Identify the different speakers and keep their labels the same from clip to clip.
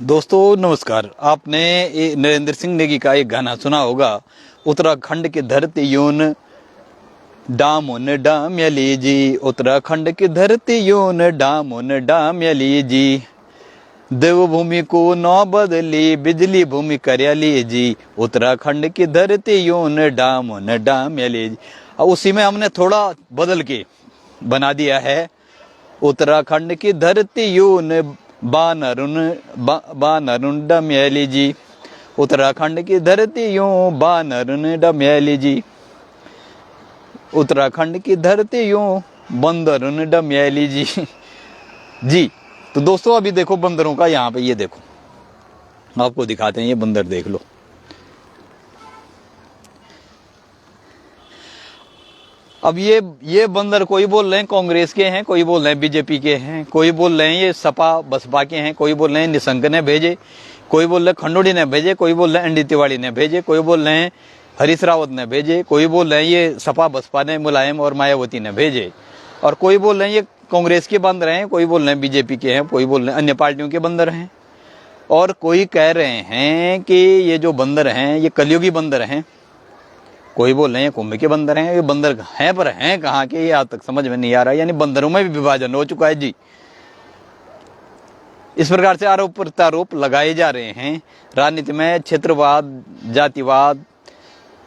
Speaker 1: दोस्तों नमस्कार। आपने नरेंद्र सिंह नेगी का एक गाना सुना होगा, उत्तराखंड की धरती यून डामुन डाम्यली जी, उत्तराखंड की धरती यून डामुन डाम्यली जी, देवभूमि को नौ बदली बिजली भूमि करयली जी, उत्तराखंड की धरती यून डामुन डाम्यली जी। उसी में हमने थोड़ा बदल के बना दिया है, उत्तराखंड की धरती यून बानरुन डम्यली जी, उत्तराखंड की धरती यूं बानरुन डम्यली जी, उत्तराखंड की धरती यूं बंदरुन डम्यली जी। जी तो दोस्तों अभी देखो बंदरों का, यहाँ पे ये देखो, आपको दिखाते हैं, ये बंदर देख लो। अब ये बंदर कोई बोल रहे हैं कांग्रेस के हैं, कोई बोल रहे हैं बीजेपी के हैं, कोई बोल रहे हैं ये सपा बसपा के हैं, कोई बोल रहे हैं निशंक ने भेजे, कोई बोल रहे खंडोड़ी ने भेजे, कोई बोल रहे हैं एनडी तिवारी ने भेजे, कोई बोल रहे हैं हरीश रावत ने भेजे, कोई बोल रहे हैं ये सपा बसपा ने मुलायम और मायावती ने भेजे, और कोई बोल रहे हैं ये कांग्रेस के बंदर हैं, कोई बोल रहे हैं बीजेपी के हैं, कोई बोल रहे हैं अन्य पार्टियों के बंदर हैं, और कोई कह रहे हैं कि ये जो बंदर हैं ये कलयुगी बंदर हैं, कोई बोल रहे हैं कुंभ के बंदर हैं। ये बंदर हैं पर हैं कहाँ के, ये आज तक समझ में नहीं आ रहा। यानी बंदरों में भी विभाजन हो चुका है जी। इस प्रकार से आरोप प्रत्यारोप लगाए जा रहे हैं। राजनीति में क्षेत्रवाद, जातिवाद,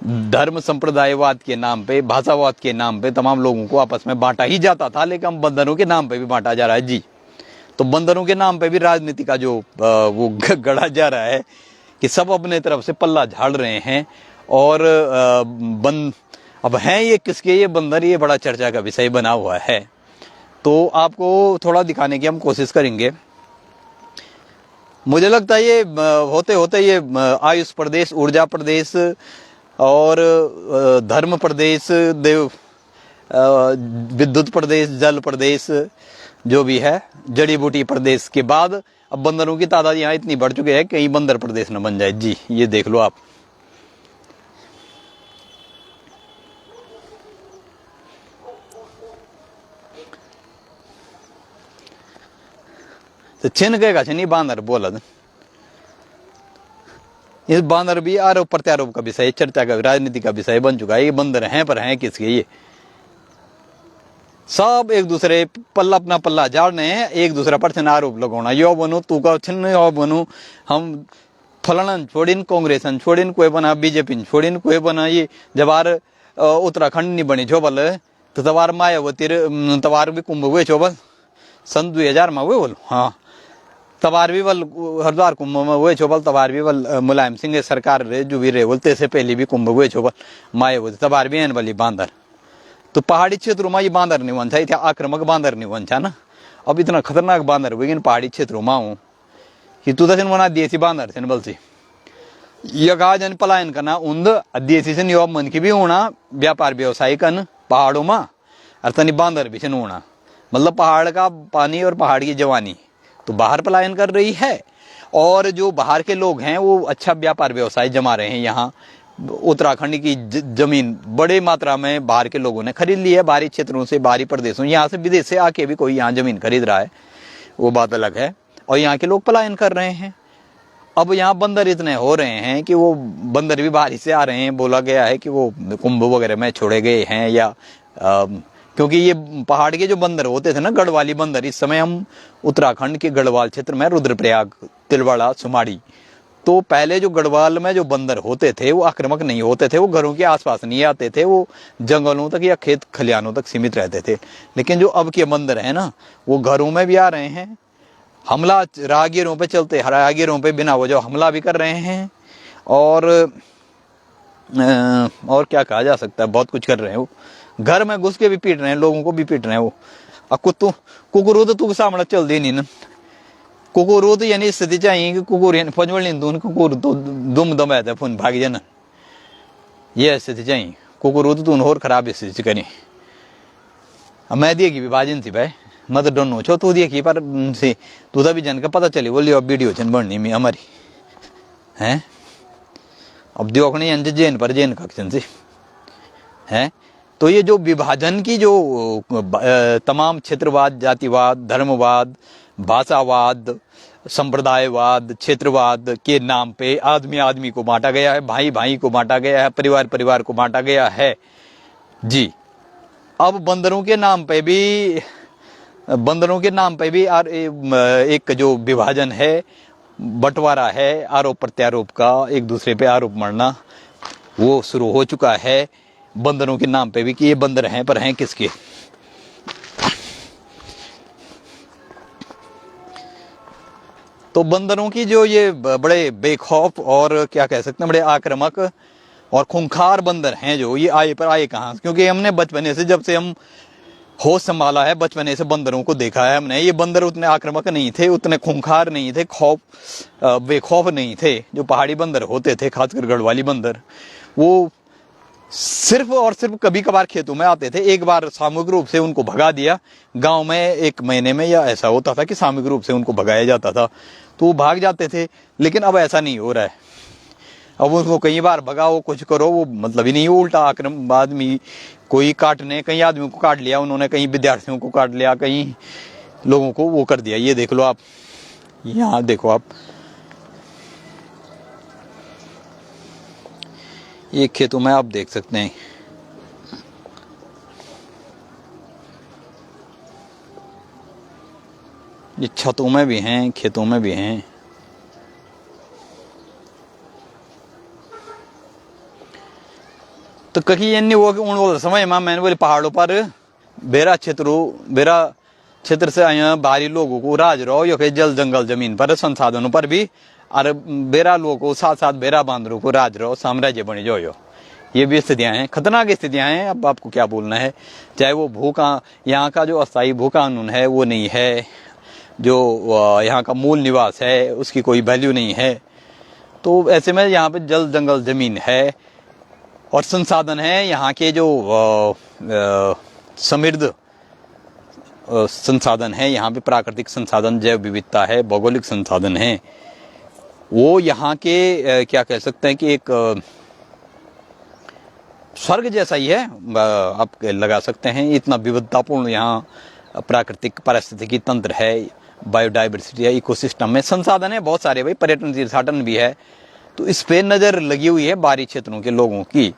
Speaker 1: धर्म संप्रदायवाद के नाम पे, भाषावाद के नाम पे तमाम लोगों को आपस में बांटा ही जाता था, लेकिन अब बंदरों के नाम पे भी बांटा जा रहा है जी। तो बंदरों के नाम पे भी राजनीति का जो वो गढ़ा जा रहा है कि सब अपने तरफ से पल्ला झाड़ रहे हैं। और अब हैं ये किसके, ये बंदर, ये बड़ा चर्चा का विषय बना हुआ है। तो आपको थोड़ा दिखाने की हम कोशिश करेंगे। मुझे लगता है ये होते होते ये आयुष प्रदेश, ऊर्जा प्रदेश और धर्म प्रदेश, विद्युत प्रदेश, जल प्रदेश, जो भी है जड़ी बूटी प्रदेश के बाद अब बंदरों की तादाद यहाँ इतनी बढ़ चुकी है कहीं बंदर प्रदेश न बन जाए जी। ये देख लो आप। तो छिन गएगा छनी बांदर बोला। इस बांदर भी आरोप प्रत्यारोप का विषय, चर्चा का, राजनीति का विषय बन चुका है। ये बंदर हैं पर हैं किसके, ये सब एक दूसरे पल्ला अपना पल्ला झाड़ने हैं, एक दूसरा पर छिन आरोप लगाना, यो बनू तू का छिन, यो बनू हम फलाना छोड़िन, कांग्रेस छोड़िन, कोई बना बीजेपी छोड़िन, कोई बना ये जवार उत्तराखंड नहीं बनी छो बल, तो तवार मायावती तवार भी कुंभ हुए छो बल सन 2000 में हुए बोल। हाँ तबार भी बल हरिद्वार कुंभ में हुए छो बल, तबार भी बल मुलायम सिंह सरकार रे जो भी रे बोलते से पहले भी कुंभ हुए छो बल मायावती, तबार भी एन बली बांदर। तो पहाड़ी क्षेत्रों में ये बांदर नहीं बन था, आक्रामक बांदर नहीं बन था ना। अब इतना खतरनाक बांदर हुए पहाड़ी क्षेत्रों में हूँ कि तू दर्शन बना देसी बांदर से बल से यगा जन पलायन करना उन्द देसी से नियोग मन की भी होना, व्यापार व्यवसाय कन पहाड़ों में, और तनी बांदर भी से होना, मतलब पहाड़ का पानी और पहाड़ की जवानी तो बाहर पलायन कर रही है। और जो बाहर के लोग हैं वो अच्छा व्यापार व्यवसाय जमा रहे हैं। यहाँ उत्तराखंड की जमीन बड़े मात्रा में बाहर के लोगों ने खरीद ली है, बाहरी क्षेत्रों से, बाहरी प्रदेशों, यहाँ से विदेश से आके भी कोई यहाँ जमीन खरीद रहा है, वो बात अलग है। और यहाँ के लोग पलायन कर रहे हैं। अब यहाँ बंदर इतने हो रहे हैं कि वो बंदर भी बाहर से आ रहे हैं। बोला गया है कि वो कुंभ वगैरह में छोड़े गए हैं, या क्योंकि ये पहाड़ के जो बंदर होते थे ना, गढ़वाली बंदर, इस समय हम उत्तराखंड के गढ़वाल क्षेत्र में, रुद्रप्रयाग, तिलवाड़ा, सुमाड़ी, तो पहले जो गढ़वाल में जो बंदर होते थे वो आक्रामक नहीं होते थे, वो घरों के आसपास नहीं आते थे, वो जंगलों तक या खेत खलिहानों तक सीमित रहते थे। लेकिन जो अब के बंदर हैं ना, वो घरों में भी आ रहे हैं, हमला राहगीरों पे चलते, राहगीरों पे बिना वजह हमला भी कर रहे हैं, और क्या कहा जा सकता है, बहुत कुछ कर रहे हैं। वो घर में घुस के भी पीट रहे हैं, लोगों को भी पीट रहे हैं वो। अब कुकुर तो तू सामने चल दी नहीं ना, कुकुर तो यानी स्थिति चाहिए कि कुकुर यानी फंजवल नहीं दून, कुकुर तो दुम दम है फोन भाग जाना, ये स्थिति चाहिए। कुकुर तो तू और खराब स्थिति करी। अब मैं देखी विभाजन थी भाई, मैं तो डोनो छो तू देखी, पर से तू तभी जन का पता चली बोली अब वीडियो चन बढ़नी में हमारी है। अब देखने अंज जैन पर जैन कक्षन से है। तो ये जो विभाजन की जो तमाम क्षेत्रवाद, जातिवाद, धर्मवाद, भाषावाद, संप्रदायवाद, क्षेत्रवाद के नाम पे आदमी आदमी को बांटा गया है, भाई भाई को बांटा गया है, परिवार परिवार को बांटा गया है जी। अब बंदरों के नाम पे भी एक जो विभाजन है, बंटवारा है, आरोप प्रत्यारोप का, एक दूसरे पे आरोप मढ़ना वो शुरू हो चुका है बंदरों के नाम पे भी कि ये बंदर हैं, पर हैं किसके। तो बंदरों की जो ये बड़े बेखौफ और क्या कह सकते हैं बड़े आक्रामक और खूंखार बंदर हैं, जो ये आए पर आए कहाँ, क्योंकि हमने बचपने से, जब से हम होश संभाला है, बचपने से बंदरों को देखा है हमने। ये बंदर उतने आक्रामक नहीं थे, उतने खूंखार नहीं थे, बेखौफ नहीं थे जो पहाड़ी बंदर होते थे, खासकर गढ़वाली बंदर। वो सिर्फ और सिर्फ कभी कभार खेतों में आते थे। एक बार सामूहिक रूप से उनको भगा दिया गांव में, 1 महीने में, या ऐसा होता था कि सामूहिक रूप से उनको भगाया जाता था, तो वो भाग जाते थे। लेकिन अब ऐसा नहीं हो रहा है। अब उनको कई बार भगाओ, कुछ करो, वो मतलब ही नहीं। उल्टा आक्रमण, आदमी कोई काटने, कई आदमियों को काट लिया उन्होंने, कई विद्यार्थियों को काट लिया, कई लोगों को वो कर दिया। ये देख लो आप, यहाँ देखो आप, ये खेतों में आप देख सकते हैं। ये छतों में भी हैं, खेतों में भी हैं। तो कहीं ये नहीं हुआ कि उन समय में मैंने बोले पहाड़ों पर बेरा क्षेत्र से आया बाहरी लोगों को राज रहो, या कहीं जल जंगल जमीन पर संसाधनों पर भी, और बेरा लोगों को साथ साथ बेरा बांदरों को राज रहो, साम्राज्य बने जो। ये भी स्थितियां हैं, खतरनाक स्थितियां हैं। अब आपको क्या बोलना है। चाहे वो यहाँ का जो अस्थायी भू कानून है वो नहीं है, जो यहाँ का मूल निवास है उसकी कोई वैल्यू नहीं है। तो ऐसे में यहाँ पे जल जंगल जमीन है और संसाधन है, यहाँ के जो समृद्ध संसाधन है, यहाँ पे प्राकृतिक संसाधन, जैव विविधता है, भौगोलिक संसाधन है, वो यहाँ के क्या कह सकते हैं कि एक स्वर्ग जैसा ही है, आप लगा सकते हैं। इतना विविधतापूर्ण यहाँ प्राकृतिक पारिस्थितिकी तंत्र है, बायोडाइवर्सिटी है, इकोसिस्टम में संसाधन है बहुत सारे भाई, पर्यटन तीर्थाटन भी है। तो इस पे नज़र लगी हुई है बाहरी क्षेत्रों के लोगों की।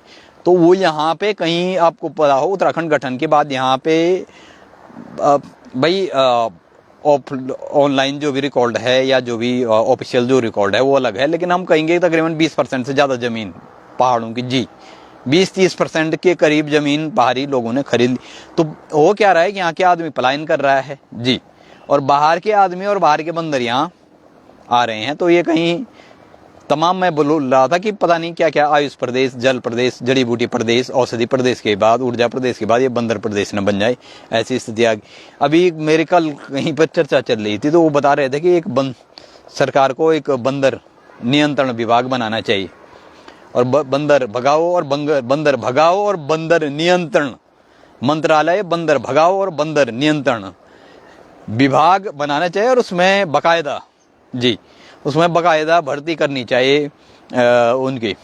Speaker 1: तो वो यहाँ पे कहीं आपको पता हो, उत्तराखंड गठन के बाद यहाँ पे भाई ऑनलाइन जो भी रिकॉर्ड है या जो भी ऑफिशियल जो रिकॉर्ड है वो अलग है, लेकिन हम कहेंगे तकरीबन 20% से ज़्यादा ज़मीन पहाड़ों की, जी 20-30% के करीब ज़मीन बाहरी लोगों ने खरीद ली। तो हो क्या रहा है कि यहाँ के आदमी पलायन कर रहा है जी, और बाहर के आदमी और बाहर के बंदर यहाँ आ रहे हैं। तो ये कहीं तमाम, मैं बोल रहा था कि पता नहीं क्या क्या, आयुष प्रदेश, जल प्रदेश, जड़ी बूटी प्रदेश, औषधि प्रदेश के बाद, ऊर्जा प्रदेश के बाद ये बंदर प्रदेश न बन जाए, ऐसी स्थिति आ गई। अभी मेरे कल कहीं पर चर्चा चल रही थी, तो वो बता रहे थे कि सरकार को एक बंदर नियंत्रण विभाग बनाना चाहिए, और बंदर भगाओ और बंदर नियंत्रण मंत्रालय, बंदर भगाओ और बंदर नियंत्रण विभाग बनाना चाहिए, और उसमें बाकायदा, जी उसमें बाकायदा भर्ती करनी चाहिए उनकी,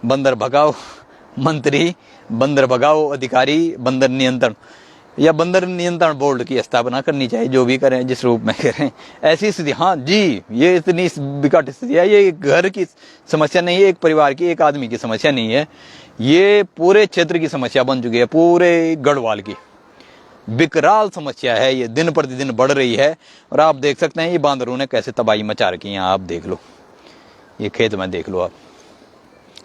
Speaker 1: बंदर भगाओ मंत्री, बंदर भगाओ अधिकारी, बंदर नियंत्रण, या बंदर नियंत्रण बोर्ड की स्थापना करनी चाहिए। जो भी करें, जिस रूप में करें, ऐसी स्थिति। हाँ जी, ये इतनी विकट स्थिति है। ये घर की समस्या नहीं है, एक परिवार की, एक आदमी की समस्या नहीं है, ये पूरे क्षेत्र की समस्या बन चुकी है, पूरे गढ़वाल की विकराल समस्या है। ये दिन प्रतिदिन बढ़ रही है, और आप देख सकते हैं ये बांदरों ने कैसे तबाही मचा रखी है। आप देख लो, ये खेत में देख लो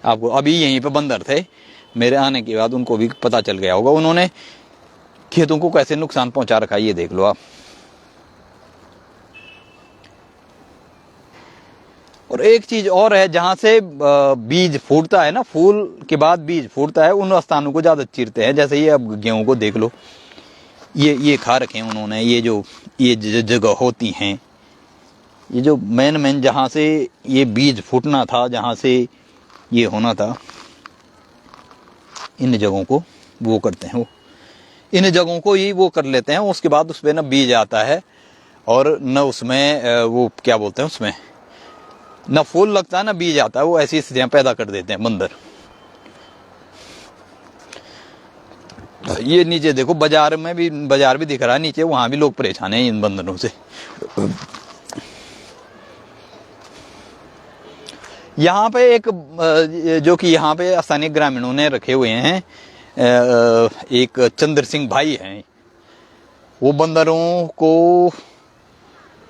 Speaker 1: आपको अभी यहीं पे बंदर थे, मेरे आने के बाद उनको भी पता चल गया होगा, उन्होंने खेतों को कैसे नुकसान पहुंचा रखा है, ये देख लो आप। और एक चीज और है, जहां से बीज फूटता है ना, फूल के बाद बीज फूटता है, उन स्थानों को ज्यादा चीरते हैं। जैसे ये अब गेहूं को देख लो, ये खा रखे हैं उन्होंने। ये जगह होती हैं, ये जो मेन जहां से ये बीज फूटना था, जहां से ये होना था, इन जगहों को वो करते हैं, वो इन जगहों को ही वो कर लेते हैं। उसके बाद उसमें न बीज आता है, और न उसमें वो क्या बोलते हैं, उसमें न फूल लगता है न बीज आता है। वो ऐसी स्थितियां पैदा कर देते हैं बंदर। ये नीचे देखो, बाजार भी दिख रहा है नीचे, वहां भी लोग परेशान हैं इन बंदरों से। यहाँ पे एक जो कि यहाँ पे स्थानीय ग्रामीणों ने रखे हुए हैं, एक चंद्र सिंह भाई हैं, वो बंदरों को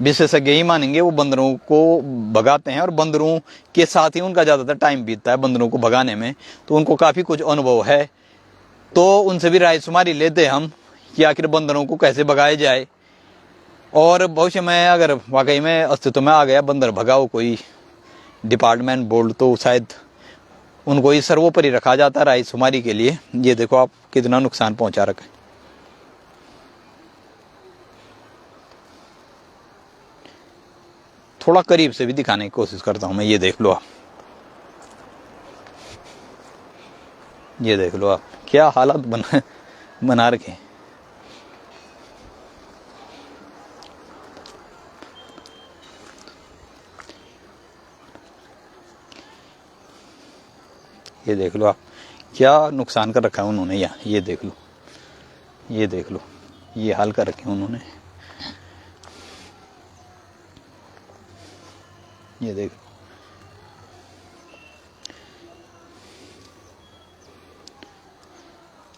Speaker 1: विशेषज्ञ ही मानेंगे, वो बंदरों को भगाते हैं और बंदरों के साथ ही उनका ज़्यादातर टाइम बीतता है बंदरों को भगाने में, तो उनको काफ़ी कुछ अनुभव है। तो उनसे भी राय शुमारी लेते हैं हम कि आखिर बंदरों को कैसे भगाया जाए, और भविष्य में अगर वाकई में अस्तित्व में आ गया बंदर भगाओ कोई डिपार्टमेंट बोर्ड, तो शायद उनको ही सर्वोपरि रखा जाता राय शुमारी के लिए। ये देखो आप कितना नुकसान पहुंचा रखा है। थोड़ा करीब से भी दिखाने की कोशिश करता हूं मैं। ये देख लो आप, ये देख लो आप क्या हालत बना रखे। ये देख लो आप क्या नुकसान कर रखा है उन्होंने यहाँ। ये देख लो, ये देख लो, ये हाल कर रखे उन्होंने। ये देख लो,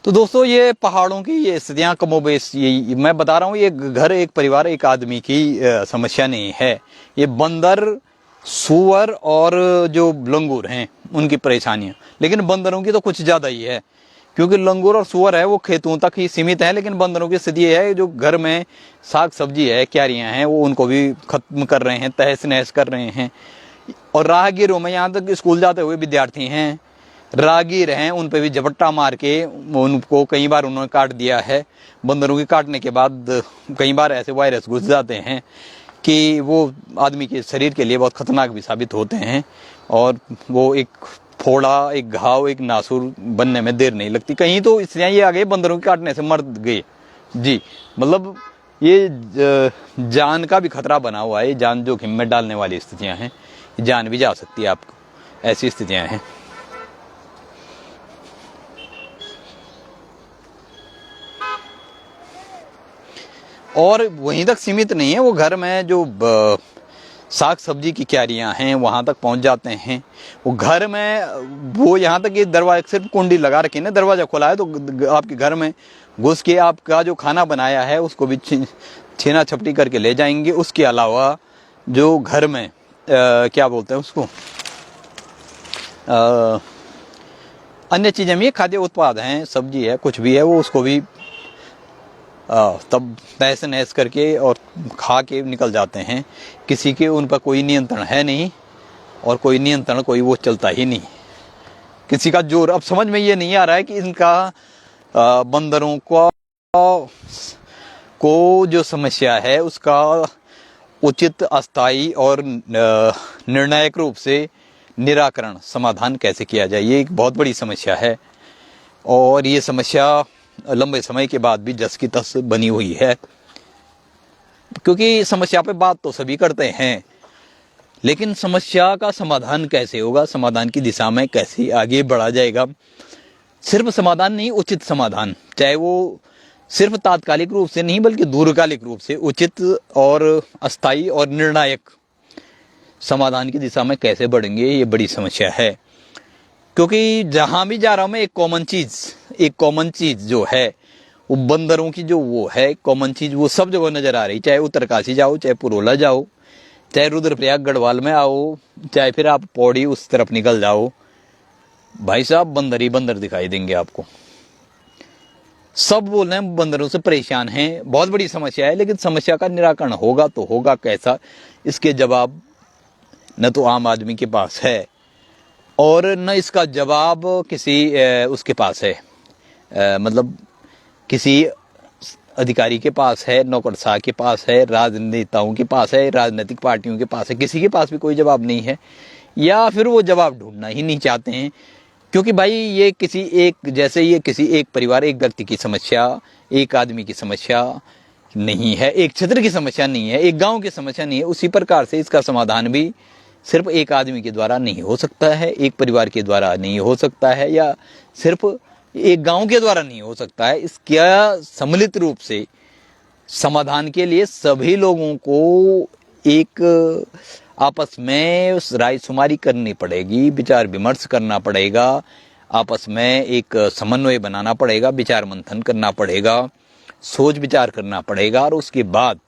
Speaker 1: तो दोस्तों ये पहाड़ों की ये स्थितियाँ कमोबेश, ये मैं बता रहा हूँ, ये घर एक परिवार एक आदमी की समस्या नहीं है। ये बंदर, सूअर और जो लंगूर हैं उनकी परेशानियाँ, लेकिन बंदरों की तो कुछ ज़्यादा ही है, क्योंकि लंगूर और सूअर है वो खेतों तक ही सीमित है, लेकिन बंदरों की स्थिति है जो घर में साग सब्जी है, क्यारियाँ हैं, वो उनको भी खत्म कर रहे हैं, तहस नहस कर रहे हैं। और राहगीरों में, यहाँ तक स्कूल जाते हुए विद्यार्थी हैं, राहगीर हैं, उन पे भी झपट्टा मार के उनको कई बार उन्होंने काट दिया है। बंदरों के काटने के बाद कई बार ऐसे वायरस घुस जाते हैं कि वो आदमी के शरीर के लिए बहुत खतरनाक भी साबित होते हैं, और वो एक फोड़ा, एक घाव, एक नासूर बनने में देर नहीं लगती। कहीं तो इसलिए ये आ गए बंदरों के काटने से मर गए जी, मतलब ये जान का भी खतरा बना हुआ है, जान जोखिम में डालने वाली स्थितियां हैं, जान भी जा सकती है आपको, ऐसी स्थितियां हैं। और वहीं तक सीमित नहीं है, वो घर में जो साग सब्जी की क्यारियां हैं वहां तक पहुंच जाते हैं। वो घर में, वो यहाँ तक ये दरवाजा सिर्फ कुंडी लगा रखी है ना, दरवाजा खोला है तो आपके घर में घुस के आपका जो खाना बनाया है उसको भी छीना छपटी करके ले जाएंगे। उसके अलावा जो घर में क्या बोलते हैं उसको, अन्य चीजें भी, खाद्य उत्पाद हैं, सब्जी है, कुछ भी है, वो उसको भी तब तहस नहस करके और खा के निकल जाते हैं। किसी के उन पर कोई नियंत्रण है नहीं, और कोई नियंत्रण कोई वो चलता ही नहीं, किसी का जोर। अब समझ में ये नहीं आ रहा है कि इनका बंदरों को जो समस्या है उसका उचित, अस्थायी और निर्णायक रूप से निराकरण, समाधान कैसे किया जाए। ये एक बहुत बड़ी समस्या है, और ये समस्या लंबे समय के बाद भी जस की तस बनी हुई है, क्योंकि समस्या पे बात तो सभी करते हैं, लेकिन समस्या का समाधान कैसे होगा, समाधान की दिशा में कैसे आगे बढ़ा जाएगा। सिर्फ समाधान नहीं, उचित समाधान, चाहे वो सिर्फ तात्कालिक रूप से नहीं बल्कि दीर्घकालिक रूप से उचित और अस्थायी और निर्णायक समाधान की दिशा में कैसे बढ़ेंगे, ये बड़ी समस्या है। क्योंकि जहां भी जा रहा हूं मैं, एक कॉमन चीज जो है वो बंदरों की, जो वो है कॉमन चीज, वो सब जगह नजर आ रही। चाहे उत्तरकाशी जाओ, चाहे पुरोला जाओ, चाहे रुद्रप्रयाग गढ़वाल में आओ, चाहे फिर आप पौड़ी उस तरफ निकल जाओ, भाई साहब बंदर ही बंदर दिखाई देंगे आपको। सब बोल रहे हैं बंदरों से परेशान हैं, बहुत बड़ी समस्या है, लेकिन समस्या का निराकरण होगा तो होगा कैसा, इसके जवाब न तो आम आदमी के पास है, और न इसका जवाब किसी उसके पास है, मतलब किसी अधिकारी के पास है, नौकरशाह के पास है, राजनेताओं के पास है, राजनीतिक पार्टियों के पास है, किसी के पास भी कोई जवाब नहीं है, या फिर वो जवाब ढूंढना ही नहीं चाहते हैं। क्योंकि भाई ये किसी एक, जैसे ये किसी एक परिवार, एक व्यक्ति की समस्या, एक आदमी की समस्या नहीं है, एक क्षेत्र की समस्या नहीं है, एक गांव की समस्या नहीं है, उसी प्रकार से इसका समाधान भी सिर्फ एक आदमी के द्वारा नहीं हो सकता है, एक परिवार के द्वारा नहीं हो सकता है, या सिर्फ एक गांव के द्वारा नहीं हो सकता है। इसका सम्मिलित रूप से समाधान के लिए सभी लोगों को एक आपस में रायशुमारी करनी पड़ेगी, विचार विमर्श करना पड़ेगा, आपस में एक समन्वय बनाना पड़ेगा, विचार मंथन करना पड़ेगा, सोच विचार करना पड़ेगा और उसके बाद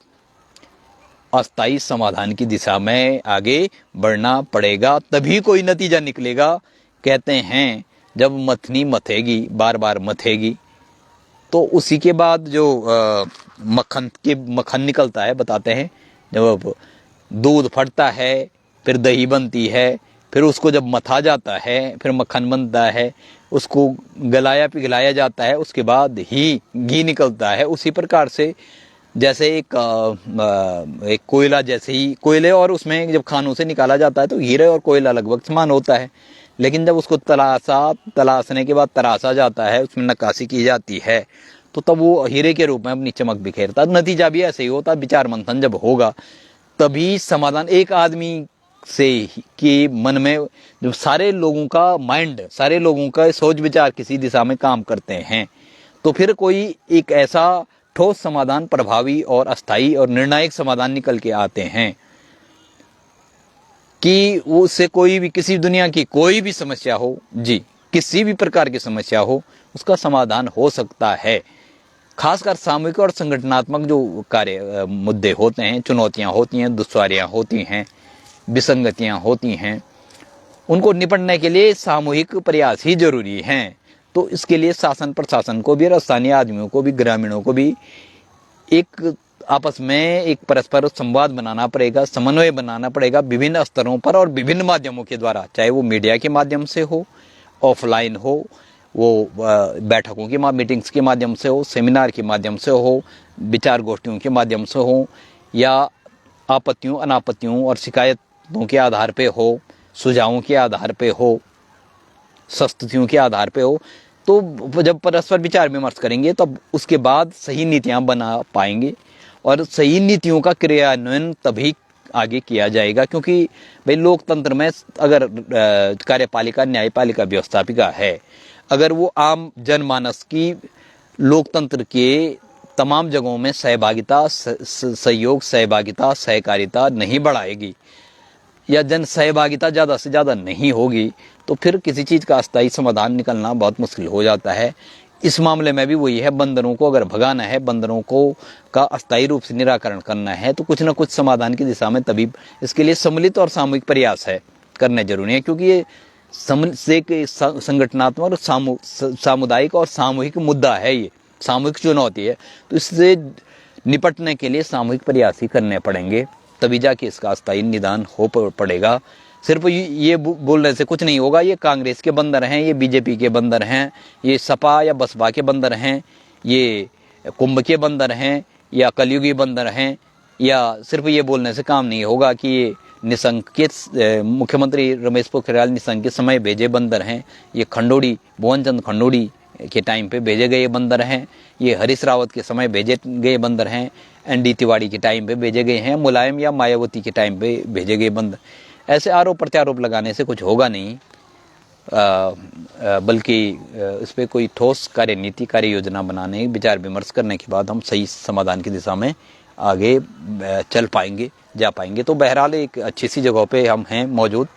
Speaker 1: अस्थायी समाधान की दिशा में आगे बढ़ना पड़ेगा, तभी कोई नतीजा निकलेगा। कहते हैं जब मथनी मथेगी, बार बार मथेगी, तो उसी के बाद जो मक्खन निकलता है, बताते हैं जब दूध फटता है फिर दही बनती है, फिर उसको जब मथा जाता है फिर मक्खन बनता है, उसको गलाया पिघलाया जाता है, उसके बाद ही घी निकलता है। उसी प्रकार से जैसे एक कोयला, जैसे ही कोयले और उसमें जब खानों से निकाला जाता है तो हीरे और कोयला लगभग समान होता है, लेकिन जब उसको तलाशने के बाद तराशा जाता है, उसमें नक्काशी की जाती है, तो तब वो हीरे के रूप में अपनी चमक बिखेरता। नतीजा भी ऐसे ही होता, विचार मंथन जब होगा तभी समाधान। एक आदमी से के मन में जब सारे लोगों का माइंड, सारे लोगों का सोच विचार किसी दिशा में काम करते हैं, तो फिर कोई एक ऐसा ठोस समाधान, प्रभावी और अस्थायी और निर्णायक समाधान निकल के आते हैं कि उससे कोई भी, किसी दुनिया की कोई भी समस्या हो, जी किसी भी प्रकार की समस्या हो, उसका समाधान हो सकता है। खासकर सामूहिक और संगठनात्मक जो कार्य मुद्दे होते हैं, चुनौतियां होती हैं, दुश्वारियां होती हैं, विसंगतियां होती हैं, उनको निपटने के लिए सामूहिक प्रयास ही जरूरी हैं। तो इसके लिए शासन प्रशासन को भी और स्थानीय आदमियों को भी, ग्रामीणों को भी एक आपस में एक परस्पर संवाद बनाना पड़ेगा, समन्वय बनाना पड़ेगा विभिन्न स्तरों पर और विभिन्न माध्यमों के द्वारा, चाहे वो मीडिया के माध्यम से हो, ऑफलाइन हो, वो बैठकों की मीटिंग्स के माध्यम से हो, सेमिनार के माध्यम से हो, विचार गोष्ठियों के माध्यम से हो, या आपत्तियों अनापत्तियों और शिकायतों के आधार पे हो, सुझावों के आधार पे हो, संस्तुतियों के आधार पे हो। तो जब परस्पर विचार विमर्श करेंगे तब उसके बाद सही नीतियां बना पाएंगे, और सही नीतियों का क्रियान्वयन तभी आगे किया जाएगा। क्योंकि भाई लोकतंत्र में अगर कार्यपालिका, न्यायपालिका, व्यवस्थापिका है, अगर वो आम जनमानस की लोकतंत्र के तमाम जगहों में सहभागिता, सहयोग, सहभागिता, सहकारिता नहीं बढ़ाएगी, या जन सहभागिता ज़्यादा से ज़्यादा नहीं होगी, तो फिर किसी चीज़ का अस्थायी समाधान निकलना बहुत मुश्किल हो जाता है। इस मामले में भी वही है, बंदरों को अगर भगाना है, बंदरों को का अस्थायी रूप से निराकरण करना है, तो कुछ न कुछ समाधान की दिशा में तभी इसके लिए सम्मिलित और सामूहिक प्रयास है करने जरूरी है। क्योंकि ये संगठनात्मक और सामुदायिक और सामूहिक मुद्दा है, ये सामूहिक चुनौती है। तो इससे निपटने के लिए सामूहिक प्रयास ही करने पड़ेंगे, तभी जाके इसका अस्थायी निदान हो पड़ेगा। सिर्फ ये बोलने से कुछ नहीं होगा। ये कांग्रेस के बंदर हैं, ये बीजेपी के बंदर हैं, ये सपा या बसपा के बंदर हैं, ये कुंभ के बंदर हैं, या कलयुगी बंदर हैं, या सिर्फ ये बोलने से काम नहीं होगा कि ये निशंक के मुख्यमंत्री रमेश पोखरियाल निशंक के समय भेजे बंदर हैं, ये खंडोड़ी, भुवन चंद खंडोड़ी के टाइम पे भेजे गए बंदर हैं, ये हरीश रावत के समय भेजे गए बंदर हैं, एनडी तिवारी के टाइम पे भेजे गए हैं, मुलायम या मायावती के टाइम पे भेजे गए बंदर। ऐसे आरोप प्रत्यारोप लगाने से कुछ होगा नहीं, बल्कि इस पर कोई ठोस कार्य नीति, कार्य योजना बनाने, विचार विमर्श करने के बाद हम सही समाधान की दिशा में आगे चल पाएंगे, जा पाएंगे। तो बहरहाल एक अच्छी सी जगह पे हम हैं मौजूद,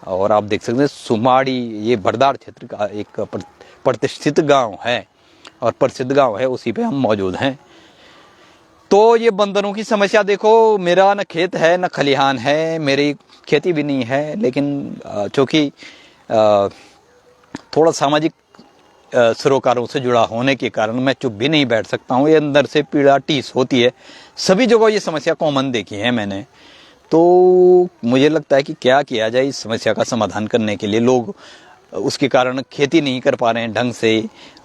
Speaker 1: और आप देख सकते हैं सुमाड़ी, ये भरदार क्षेत्र का एक प्रतिष्ठित गांव है और प्रसिद्ध गांव है, उसी पे हम मौजूद हैं। तो ये बंदरों की समस्या देखो, मेरा न खेत है न खलिहान है, मेरी खेती भी नहीं है, लेकिन चूँकि थोड़ा सामाजिक सरोकारों से जुड़ा होने के कारण मैं चुप भी नहीं बैठ सकता हूँ। ये अंदर से पीड़ा टीस होती है, सभी जगह ये समस्या कॉमन देखी है मैंने। तो मुझे लगता है कि क्या किया जाए इस समस्या का समाधान करने के लिए। लोग उसके कारण खेती नहीं कर पा रहे हैं ढंग से।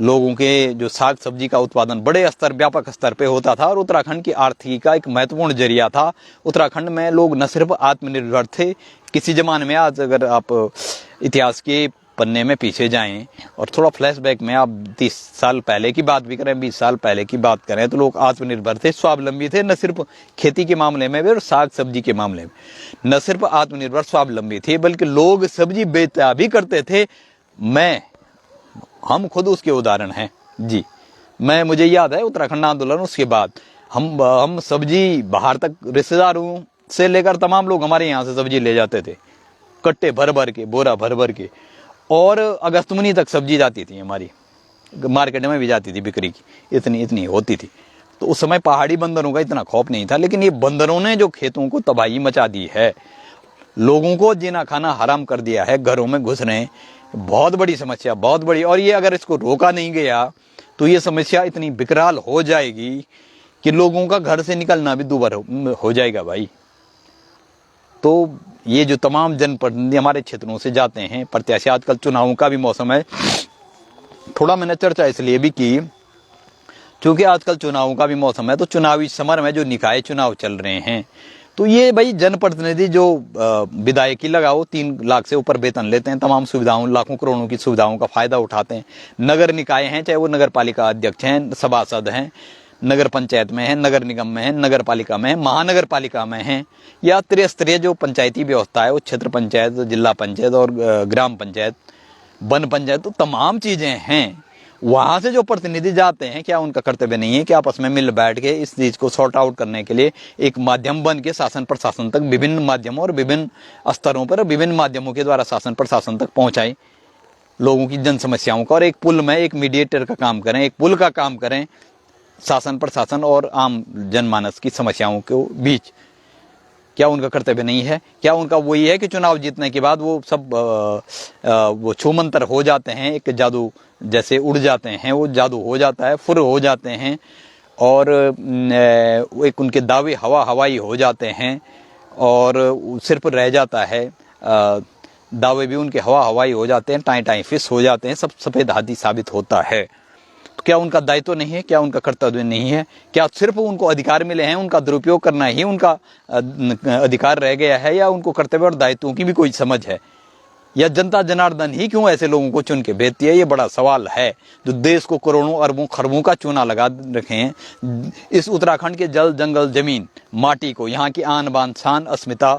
Speaker 1: लोगों के जो साग सब्जी का उत्पादन बड़े स्तर, व्यापक स्तर पे होता था और उत्तराखंड की आर्थिकी का एक महत्वपूर्ण जरिया था। उत्तराखंड में लोग न सिर्फ आत्मनिर्भर थे किसी जमाने में, आज अगर आप इतिहास के पन्ने में पीछे जाएं और थोड़ा फ्लैशबैक में आप 30 साल पहले की बात भी करें, 20 साल पहले की बात करें, तो लोग आत्मनिर्भर थे, स्वावलंबी थे। न सिर्फ खेती के मामले में भी और साग सब्जी के मामले में न सिर्फ आत्मनिर्भर स्वावलंबी थे, बल्कि लोग सब्जी बेचा भी करते थे। हम खुद उसके उदाहरण हैं जी। मुझे याद है उत्तराखंड आंदोलन, उसके बाद हम सब्जी बाहर तक रिश्तेदारों से लेकर तमाम लोग हमारे यहाँ से सब्जी ले जाते थे, कट्टे भर भर के, बोरा भर भर के। और अगस्तमुनी तक सब्जी जाती थी हमारी, मार्केट में भी जाती थी बिक्री की, इतनी इतनी होती थी। तो उस समय पहाड़ी बंदरों का इतना खौफ नहीं था, लेकिन ये बंदरों ने जो खेतों को तबाही मचा दी है, लोगों को जीना खाना हराम कर दिया है, घरों में घुस रहे हैं, बहुत बड़ी समस्या, बहुत बड़ी। और ये अगर इसको रोका नहीं गया तो ये समस्या इतनी विकराल हो जाएगी कि लोगों का घर से निकलना भी दूभर हो जाएगा भाई। तो ये जो तमाम जनप्रतिनिधि हमारे क्षेत्रों से जाते हैं प्रत्याशी, आजकल चुनावों का भी मौसम है, थोड़ा मैंने चर्चा इसलिए भी की क्योंकि आजकल चुनावों का भी मौसम है, तो चुनावी समर में जो निकाय चुनाव चल रहे हैं, तो ये भाई जनप्रतिनिधि जो विधायकी लगाओ 3 लाख से ऊपर वेतन लेते हैं, तमाम सुविधाओं, लाखों करोड़ों की सुविधाओं का फायदा उठाते हैं। नगर निकाय हैं, चाहे वो नगर पालिका अध्यक्ष हैं, सभासद हैं, नगर पंचायत में है, नगर निगम में है, नगर पालिका में है, महानगर पालिका में है, या त्रिस्तरीय जो पंचायती व्यवस्था है, वो क्षेत्र पंचायत, जिला पंचायत और ग्राम पंचायत, वन पंचायत, तो तमाम चीजें हैं। वहां से जो प्रतिनिधि जाते हैं, क्या उनका कर्तव्य नहीं है कि आपस में मिल बैठ के इस चीज को सॉर्ट आउट करने के लिए एक माध्यम बन के शासन प्रशासन तक विभिन्न माध्यमों और विभिन्न स्तरों पर विभिन्न माध्यमों के द्वारा शासन प्रशासन तक पहुंचाएं लोगों की जन समस्याओं का, और एक पुल में एक मीडिएटर का काम करें, एक पुल का काम करें शासन प्रशासन और आम जनमानस की समस्याओं के बीच। क्या उनका कर्तव्य नहीं है? क्या उनका वही है कि चुनाव जीतने के बाद वो सब वो छूमंतर हो जाते हैं, एक जादू जैसे उड़ जाते हैं, वो जादू हो जाता है, फुर हो जाते हैं, और एक उनके दावे हवा हवाई हो जाते हैं, और सिर्फ रह जाता है दावे भी उनके हवा हवाई हो जाते हैं, टाई टाई फिस हो जाते हैं, सब सफ़ेद हाथी साबित होता है। तो क्या उनका दायित्व नहीं है? क्या उनका कर्तव्य नहीं है? क्या सिर्फ उनको अधिकार मिले हैं, उनका दुरुपयोग करना ही उनका अधिकार रह गया है, या उनको कर्तव्य और दायित्वों की भी कोई समझ है? या जनता जनार्दन ही क्यों ऐसे लोगों को चुन के भेजती है? ये बड़ा सवाल है, जो देश को करोड़ों अरबों खरबों का चूना लगा रखे हैं। इस उत्तराखंड के जल जंगल जमीन माटी को, यहाँ की आन बान शान अस्मिता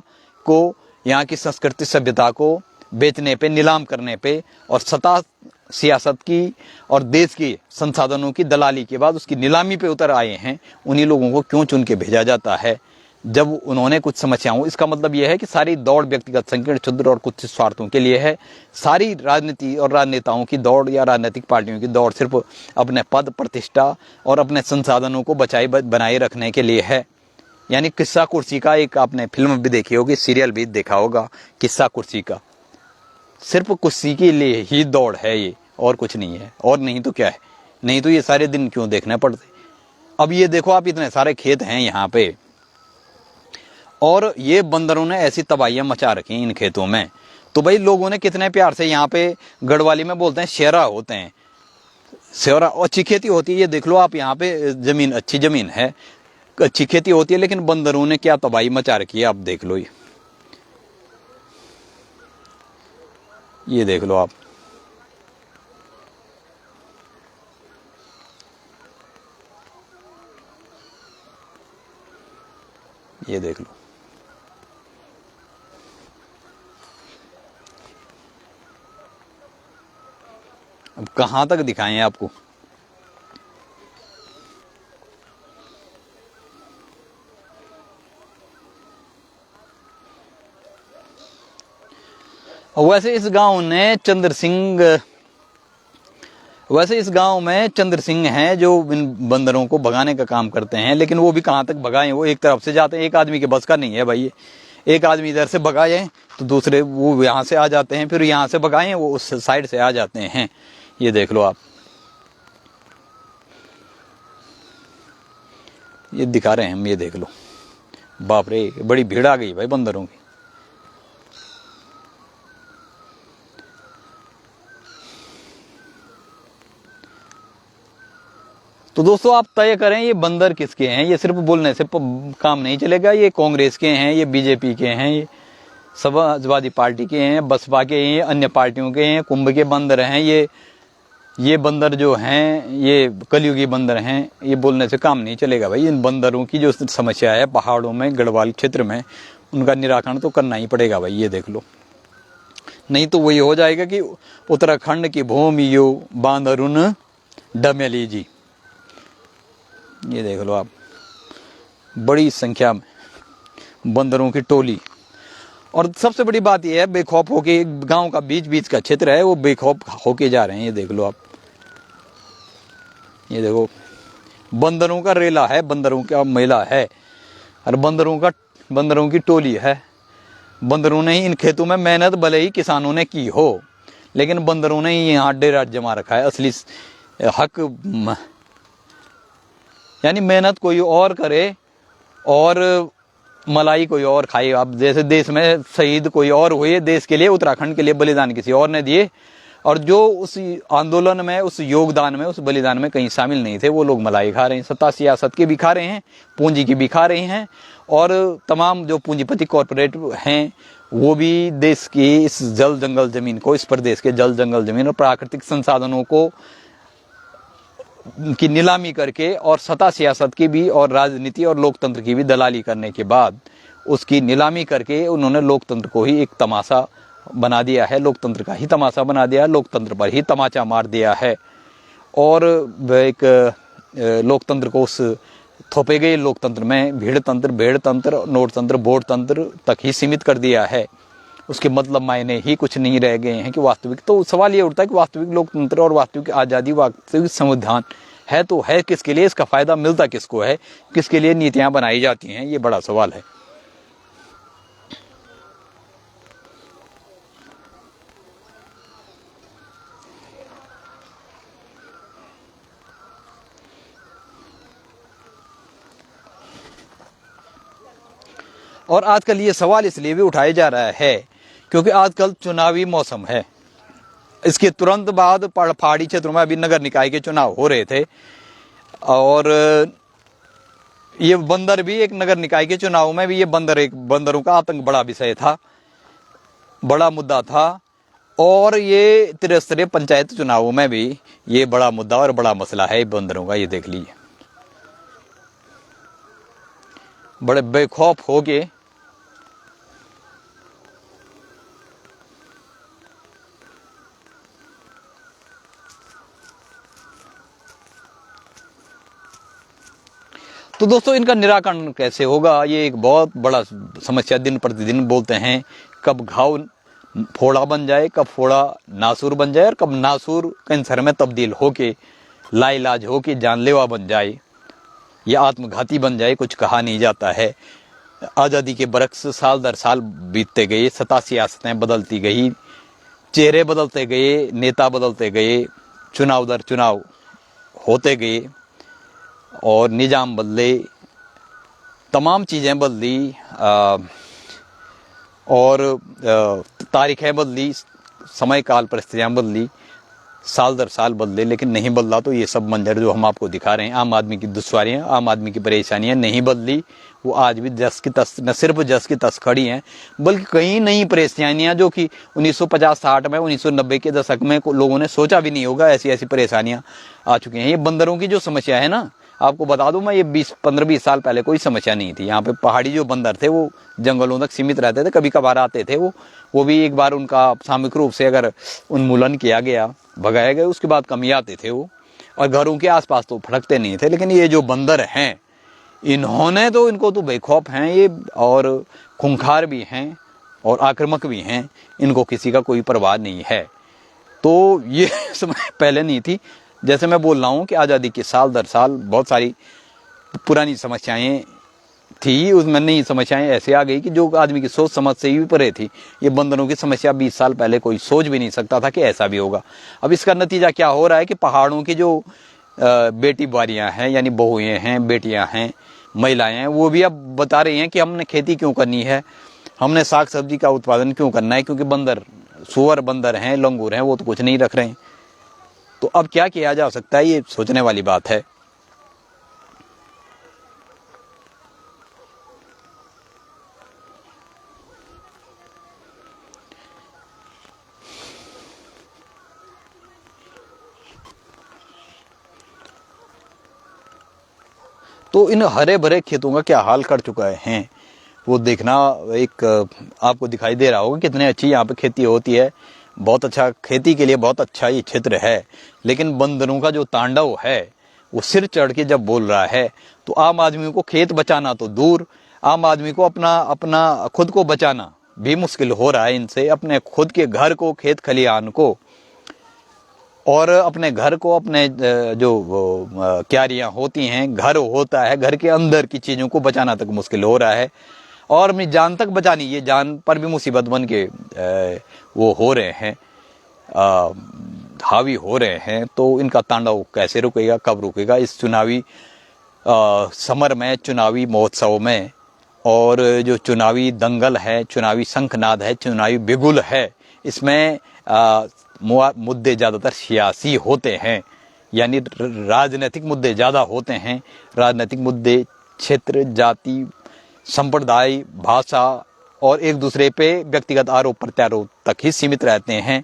Speaker 1: को, यहाँ की संस्कृति सभ्यता को बेचने पे, नीलाम करने पे, और सत्ता सियासत की और देश के संसाधनों की दलाली के बाद उसकी नीलामी पे उतर आए हैं। उन्हीं लोगों को क्यों चुन के भेजा जाता है जब उन्होंने कुछ समस्याओं? इसका मतलब यह है कि सारी दौड़ व्यक्तिगत संकीर्ण क्षुद्र और कुछ स्वार्थों के लिए है। सारी राजनीति और राजनेताओं की दौड़ या राजनीतिक पार्टियों की दौड़ सिर्फ अपने पद प्रतिष्ठा और अपने संसाधनों को बनाए रखने के लिए है। यानी किस्सा कुर्सी का, एक आपने फिल्म भी देखी होगी, सीरियल भी देखा होगा, किस्सा कुर्सी का, सिर्फ कुर्सी के लिए ही दौड़ है ये, और कुछ नहीं है। और नहीं तो क्या है? नहीं तो ये सारे दिन क्यों देखने पड़ते? अब ये देखो आप, इतने सारे खेत हैं यहाँ पे, और ये बंदरों ने ऐसी तबाहियां मचा रखी इन खेतों में। तो भाई लोगों ने कितने प्यार से, यहाँ पे गढ़वाली में बोलते हैं शेरा होते हैं, शेरा, अच्छी खेती होती है। ये देख लो आप, यहाँ पे जमीन, अच्छी जमीन है, अच्छी खेती होती है, लेकिन बंदरों ने क्या तबाही मचा रखी है आप देख लो। ये देख लो आप, ये देख लो। अब कहां तक दिखाएं आपको? वैसे इस गांव में चंद्र सिंह हैं जो इन बंदरों को भगाने का काम करते हैं, लेकिन वो भी कहां तक भगाएं? वो एक तरफ से जाते हैं, एक आदमी के बस का नहीं है भाई। एक आदमी इधर से भगाए तो दूसरे वो यहाँ से आ जाते हैं, फिर यहाँ से भगाएं वो उस साइड से आ जाते हैं। ये देख लो आप, ये दिखा रहे हैं हम, ये देख लो। बाप रे, बड़ी भीड़ आ गई भाई बंदरों की। तो दोस्तों आप तय करें ये बंदर किसके हैं? ये सिर्फ बोलने से काम नहीं चलेगा। ये कांग्रेस के हैं, ये बीजेपी के हैं, ये समाजवादी पार्टी के हैं, बसपा के हैं, अन्य पार्टियों के हैं, कुंभ के बंदर हैं। ये बंदर जो हैं, ये कलयुगी बंदर हैं। ये बोलने से काम नहीं चलेगा भाई। इन बंदरों की जो समस्या है पहाड़ों में, गढ़वाल क्षेत्र में, उनका निराकरण तो करना ही पड़ेगा भाई। ये देख लो, नहीं तो वही हो जाएगा कि उत्तराखंड की भूमि यो बांदरुन डमेली जी। ये देख लो आप, बड़ी संख्या में बंदरों की टोली। और सबसे बड़ी बात यह है, बेखौफ होके, गांव का बीच बीच का क्षेत्र है, वो बेखौफ होके जा रहे हैं। ये देख लो आप, ये देखो बंदरों का रेला है, बंदरों का मेला है, और बंदरों की टोली है। बंदरों ने ही इन खेतों में मेहनत भले ही किसानों ने की हो, लेकिन बंदरों ने ही यहाँ डेरा जमा रखा है। असली हक यानी मेहनत कोई और करे और मलाई कोई और खाए। अब जैसे देश में शहीद कोई और हुए देश के लिए, उत्तराखंड के लिए बलिदान किसी और ने दिए, और जो उस आंदोलन में, उस योगदान में, उस बलिदान में कहीं शामिल नहीं थे, वो लोग मलाई खा रहे हैं। सत्ता सियासत के भी खा रहे हैं, पूंजी की भी खा रहे हैं, और तमाम जो पूंजीपति कॉरपोरेट हैं वो भी देश की इस जल जंगल जमीन को, इस प्रदेश के जल जंगल जमीन और प्राकृतिक संसाधनों को की नीलामी करके, और सत्ता सियासत की भी, और राजनीति और लोकतंत्र की भी दलाली करने के बाद उसकी नीलामी करके उन्होंने लोकतंत्र को ही एक तमाशा बना दिया है, लोकतंत्र का ही तमाशा बना दिया है, लोकतंत्र पर ही तमाचा मार दिया है। और एक लोकतंत्र को उस थोपे गए लोकतंत्र में भीड़ तंत्र, नोट तंत्र, वोट तंत्र तक ही सीमित कर दिया है। उसके मतलब मायने ही कुछ नहीं रह गए हैं कि वास्तविक। तो सवाल ये उठता है कि वास्तविक लोकतंत्र और वास्तविक आज़ादी, वास्तविक संविधान है तो है किसके लिए, इसका फायदा मिलता किसको है, किसके लिए नीतियां बनाई जाती हैं, ये बड़ा सवाल है। और आजकल ये सवाल इसलिए भी उठाया जा रहा है क्योंकि आजकल चुनावी मौसम है। इसके तुरंत बाद पहाड़ी क्षेत्रों में अभी नगर निकाय के चुनाव हो रहे थे, और ये बंदर भी एक नगर निकाय के चुनाव में भी ये बंदरों का आतंक बड़ा विषय था, बड़ा मुद्दा था। और ये त्रिस्तरीय पंचायत चुनावों में भी ये बड़ा मुद्दा और बड़ा मसला है बंदरों का। ये देख लीजिए, बड़े बेखौफ हो के तो दोस्तों इनका निराकरण कैसे होगा, ये एक बहुत बड़ा समस्या। दिन प्रतिदिन बोलते हैं कब घाव फोड़ा बन जाए, कब फोड़ा नासूर बन जाए, और कब नासूर कैंसर में तब्दील होके लाइलाज होके जानलेवा बन जाए या आत्मघाती बन जाए, कुछ कहा नहीं जाता है। आज़ादी के बरक्स साल दर साल बीतते गए, सत्ता सियासतें बदलती गई, चेहरे बदलते गए, नेता बदलते गए, चुनाव दर चुनाव होते गए, और निज़ाम बदले, तमाम चीज़ें बदली, और तारीखें बदली, समय काल परिस्थितियाँ बदली, साल दर साल बदले, लेकिन नहीं बदला तो ये सब मंजर जो हम आपको दिखा रहे हैं, आम आदमी की दुश्वारियाँ, आम आदमी की परेशानियाँ नहीं बदली। वो आज भी जस की तस, न सिर्फ जस की तस खड़ी हैं, बल्कि कई नई परेशानियाँ जो कि 1950-60 में, 1990 के दशक में लोगों ने सोचा भी नहीं होगा, ऐसी ऐसी परेशानियाँ आ चुकी हैं। ये बंदरों की जो समस्या है ना, आपको बता दूं मैं, ये 15-20 साल पहले कोई समस्या नहीं थी। यहाँ पे पहाड़ी जो बंदर थे वो जंगलों तक सीमित रहते थे, कभी कभार आते थे, वो भी एक बार उनका सामूहिक रूप से अगर उन्मूलन किया गया, भगाया गया, उसके बाद कम ही आते थे वो, और घरों के आसपास तो फटकते नहीं थे। लेकिन ये जो बंदर हैं, इन्होंने तो, इनको तो बेखौफ हैं ये, और खूंखार भी हैं और आक्रामक भी हैं, इनको किसी का कोई परवाह नहीं है। तो ये समय पहले नहीं थी। जैसे मैं बोल रहा हूँ कि आज़ादी के साल दर साल बहुत सारी पुरानी समस्याएं थी, उसमें नई समस्याएं ऐसे आ गई कि जो आदमी की सोच समझ से ही परे थी। ये बंदरों की समस्या 20 साल पहले कोई सोच भी नहीं सकता था कि ऐसा भी होगा। अब इसका नतीजा क्या हो रहा है कि पहाड़ों की जो बेटी बारियाँ हैं, यानी बहुएँ हैं, बेटियाँ हैं, महिलाएं हैं, वो भी अब बता रही हैं कि हमने खेती क्यों करनी है, हमने साग सब्जी का उत्पादन क्यों करना है, क्योंकि बंदर, सुअर बंदर हैं, लंगूर हैं, वो तो कुछ नहीं रख रहे हैं। तो अब क्या किया जा सकता है, ये सोचने वाली बात है। तो इन हरे भरे खेतों का क्या हाल कर चुका है वो देखना, एक आपको दिखाई दे रहा होगा कितने अच्छी यहाँ पे खेती होती है। बहुत अच्छा, खेती के लिए बहुत अच्छा ये क्षेत्र है। लेकिन बंदरों का जो तांडव है वो सिर चढ़ के जब बोल रहा है, तो आम आदमी को खेत बचाना तो दूर, आम आदमी को अपना खुद को बचाना भी मुश्किल हो रहा है इनसे। अपने खुद के घर को, खेत खलिहान को और अपने घर को, अपने जो क्यारियां होती हैं, घर होता है, घर के अंदर की चीज़ों को बचाना तक मुश्किल हो रहा है। और अपनी जान तक बचानी, ये जान पर भी मुसीबत बन के वो हो रहे हैं, हावी हो रहे हैं। तो इनका तांडव कैसे रुकेगा, कब रुकेगा? इस चुनावी समर में, चुनावी महोत्सव में, और जो चुनावी दंगल है, चुनावी शंखनाद है, चुनावी बिगुल है, इसमें मुद्दे ज़्यादातर सियासी होते हैं, यानी राजनीतिक मुद्दे ज़्यादा होते हैं। राजनीतिक मुद्दे क्षेत्र, जाति, संप्रदाय, भाषा और एक दूसरे पे व्यक्तिगत आरोप प्रत्यारोप तक ही सीमित रहते हैं।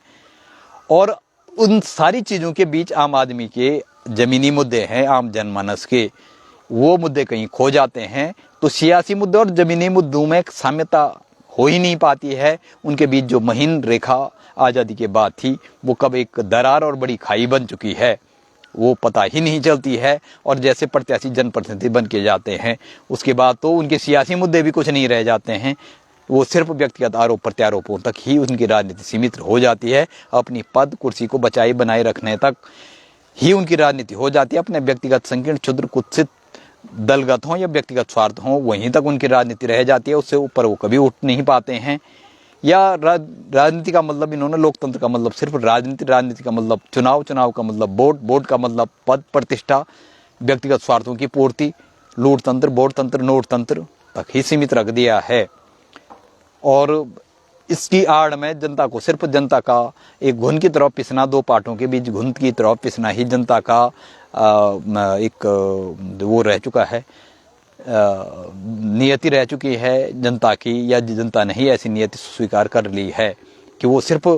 Speaker 1: और उन सारी चीज़ों के बीच आम आदमी के ज़मीनी मुद्दे हैं, आम जनमानस के, वो मुद्दे कहीं खो जाते हैं। तो सियासी मुद्दे और ज़मीनी मुद्दों में साम्यता हो ही नहीं पाती है। उनके बीच जो महीन रेखा आज़ादी के बाद थी, वो कब एक दरार और बड़ी खाई बन चुकी है, वो पता ही नहीं चलती है। और जैसे प्रत्याशी जनप्रतिनिधि बन के जाते हैं, उसके बाद तो उनके सियासी मुद्दे भी कुछ नहीं रह जाते हैं। वो सिर्फ व्यक्तिगत आरोप प्रत्यारोपों तक ही उनकी राजनीति सीमित हो जाती है। अपनी पद कुर्सी को बचाए बनाए रखने तक ही उनकी राजनीति हो जाती है। अपने व्यक्तिगत संकीर्ण, क्षुद्र, कुत्सित, दलगत हों या व्यक्तिगत स्वार्थ हों, वहीं तक उनकी राजनीति रह जाती है। उससे ऊपर वो कभी उठ नहीं पाते हैं। या राजनीति का मतलब इन्होंने, लोकतंत्र का मतलब सिर्फ राजनीति, राजनीति का मतलब चुनाव, चुनाव का मतलब वोट, वोट का मतलब पद प्रतिष्ठा, व्यक्तिगत स्वार्थों की पूर्ति, लूट तंत्र, वोट तंत्र, नोट तंत्र तक ही सीमित रख दिया है। और इसकी आड़ में जनता को सिर्फ जनता का एक घुन की तरफ पिसना, दो पार्टों के बीच घुन की तरफ पिसना ही जनता का एक वो रह चुका है, नियति रह चुकी है जनता की। या जनता ने ही ऐसी नियति स्वीकार कर ली है कि वो सिर्फ,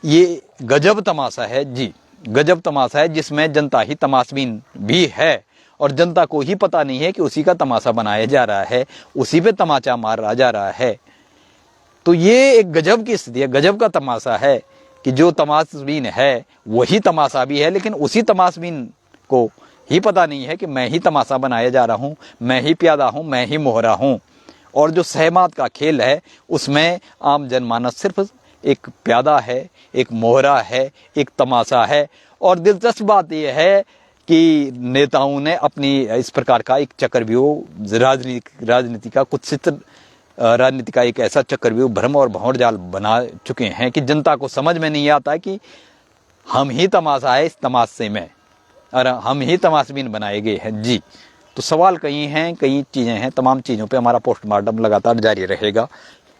Speaker 1: ये गजब तमाशा है जी, गजब तमाशा है, जिसमें जनता ही तमाशबीन भी है। और जनता को ही पता नहीं है कि उसी का तमाशा बनाया जा रहा है, उसी पे तमाचा मारा जा रहा है। तो ये एक गजब की स्थिति है, गजब का तमाशा है कि जो तमाशबीन है वही तमाशा भी है, लेकिन उसी तमाशबीन को ही पता नहीं है कि मैं ही तमाशा बनाया जा रहा हूँ, मैं ही प्यादा हूँ, मैं ही मोहरा हूँ। और जो सहमात का खेल है, उसमें आम जनमानस सिर्फ एक प्यादा है, एक मोहरा है, एक तमाशा है। और दिलचस्प बात यह है कि नेताओं ने अपनी इस प्रकार का एक चक्रव्यूह, राजनीति का कुत्सित राजनीति का एक ऐसा चक्रव्यूह, भ्रम और भंवर जाल बना चुके हैं कि जनता को समझ में नहीं आता कि हम ही तमाशा है इस तमाशे में, और हम ही तमाशबीन बनाए गए हैं जी। तो सवाल कई हैं, कई चीज़ें हैं, तमाम चीज़ों पे हमारा पोस्टमार्टम लगातार जारी रहेगा।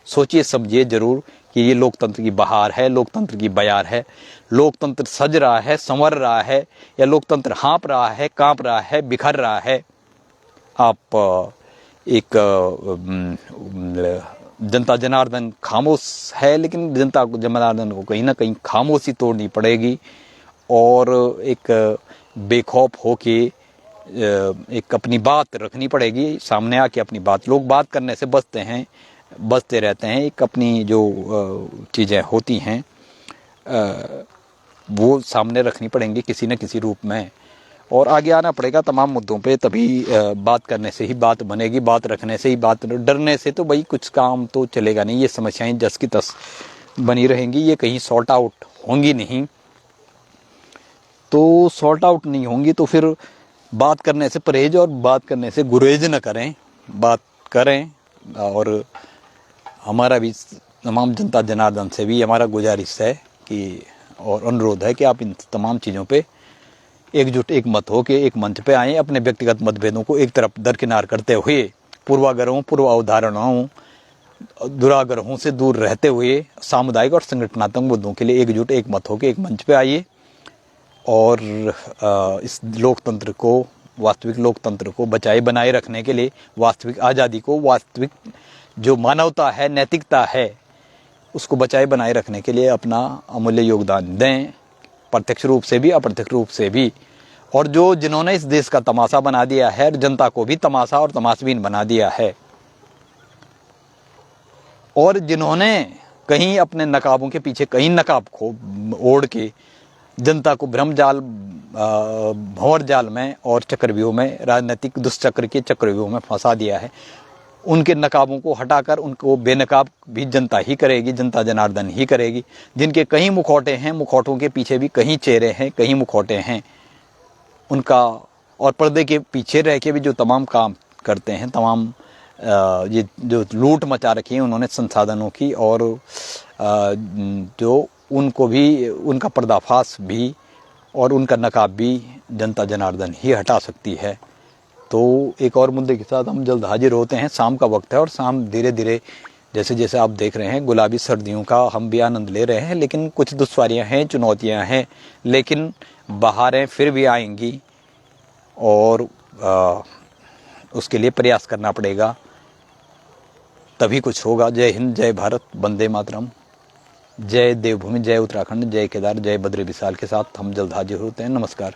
Speaker 1: सोचिए समझिए ज़रूर कि ये लोकतंत्र की बहार है, लोकतंत्र की बयार है। लोकतंत्र सज रहा है, संवर रहा है, या लोकतंत्र हाँप रहा है, काँप रहा है, बिखर रहा है। आप एक जनता जनार्दन खामोश है, लेकिन जनता को, जनार्दन को कहीं ना कहीं खामोशी तोड़नी पड़ेगी और एक बेखौफ होके एक अपनी बात रखनी पड़ेगी, सामने आके अपनी बात। लोग बात करने से बचते रहते हैं। एक अपनी जो चीज़ें होती हैं वो सामने रखनी पड़ेंगी किसी न किसी रूप में, और आगे आना पड़ेगा तमाम मुद्दों पे। तभी बात करने से ही बात बनेगी, बात रखने से ही बात। डरने से तो भाई कुछ काम तो चलेगा नहीं। ये समस्याएं जस की तस बनी रहेंगी, ये कहीं सॉर्ट आउट होंगी नहीं। तो सॉर्ट आउट नहीं होंगी तो फिर बात करने से परहेज और बात करने से गुरेज न करें, बात करें। और हमारा भी तमाम जनता जनार्दन से भी हमारा गुजारिश है कि, और अनुरोध है कि आप इन तमाम चीज़ों पे एकजुट, एक मत हो के एक मंच पे आएँ। अपने व्यक्तिगत मतभेदों को एक तरफ दरकिनार करते हुए, पूर्वाग्रहों, पूर्व अवधारणाओं, दुराग्रहों से दूर रहते हुए सामुदायिक और संगठनात्मक मुद्दों के लिए एकजुट, एक मत हो के एक मंच पे आइए। और इस लोकतंत्र को, वास्तविक लोकतंत्र को बचाए बनाए रखने के लिए, वास्तविक आज़ादी को, वास्तविक जो मानवता है, नैतिकता है, उसको बचाए बनाए रखने के लिए अपना अमूल्य योगदान दें, प्रत्यक्ष रूप से भी, अप्रत्यक्ष रूप से भी। और जिन्होंने इस देश का तमाशा बना दिया है, जनता को भी तमाशा और तमाशबीन बना दिया है, और जिन्होंने कहीं अपने नकाबों के पीछे कहीं नकाब को ओढ़ के जनता को भ्रमजाल, भंवर जाल में और चक्रव्यूह में, राजनीतिक दुष्चक्र के चक्रव्यूह में फंसा दिया है, उनके नकाबों को हटाकर उनको बेनकाब भी जनता ही करेगी, जनता जनार्दन ही करेगी। जिनके कहीं मुखौटे हैं, मुखौटों के पीछे भी कहीं चेहरे हैं, कहीं मुखौटे हैं उनका, और पर्दे के पीछे रह के भी जो तमाम काम करते हैं, तमाम ये जो लूट मचा रखी है उन्होंने संसाधनों की, और जो उनको भी उनका पर्दाफाश भी और उनका नकाब भी जनता जनार्दन ही हटा सकती है। तो एक और मुद्दे के साथ हम जल्द हाजिर होते हैं। शाम का वक्त है और शाम धीरे धीरे जैसे जैसे आप देख रहे हैं गुलाबी सर्दियों का हम भी आनंद ले रहे हैं, लेकिन कुछ दुश्वारियां हैं, चुनौतियां हैं, लेकिन बहारें फिर भी आएंगी और उसके लिए प्रयास करना पड़ेगा, तभी कुछ होगा। जय हिंद, जय भारत, वंदे मातरम, जय देवभूमि, जय उत्तराखंड, जय केदार, जय बद्री विशाल के साथ हम जल्द हाजिर होते हैं। नमस्कार।